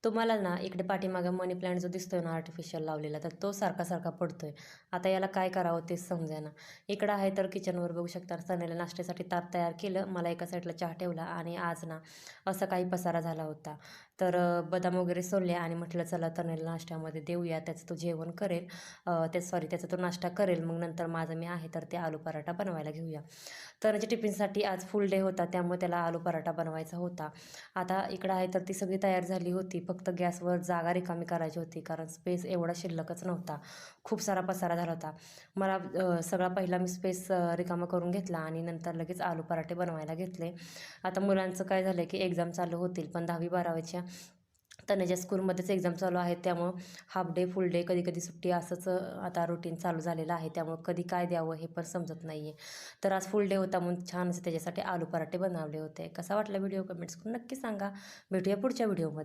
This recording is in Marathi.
तुम्हाला ना इकडे पाठीमागे मनी प्लांट जो दिसतोय ना आर्टिफिशियल लावलेला, तर तो सारखा पडतोय. आता याला काय करावं तेच समजेना. इकडं आहे तर किचनवर बघू शकता सनेला नाश्त्यासाठी ताट तयार केलं. मला एका साईडला चहा ठेवला आणि आज ना असा काही पसारा झाला होता. तर बदाम वगैरे सोलले आणि म्हटलं चला तनेला नाश्त्यामध्ये देऊया. त्याचं तो जेवण करेल, त्याचा तो नाश्ता करेल. मग नंतर माझं मी आहे तर ते आलू पराठा बनवायला घेऊया. तनुच्या टिफिनसाठी आज फुल डे होता, त्यामुळे त्याला आलू पराठा बनवायचा होता. आता इकडं आहे तर ती सगळी तयार झाली होती. फक्त गॅसवर जागा रिकामी करायची होती, कारण स्पेस एवढा शिल्लकच नव्हता. खूप सारा पसारा झाला होता. मला सगळा पहिला मी स्पेस रिकामा करून घेतला आणि नंतर लगेच आलू पराठे बनवायला घेतले. आता मुलांचं काय झालं की एक्झाम चालू होतील, पण 10वी-12वीच्या तनुच्या स्कूलमध्येच एक्झाम चालू आहेत. त्यामुळं हाफ डे, फुल डे, कधी असंच आता रुटीन चालू झालेलं आहे. त्यामुळं कधी काय द्यावं हे पण समजत नाही आहे. तर आज फुल डे होता म्हणून छान असे त्याच्यासाठी आलू पराठे बनवले होते. कसा वाटला व्हिडिओ कमेंट्स करून नक्की सांगा. भेटूया पुढच्या व्हिडिओमध्ये.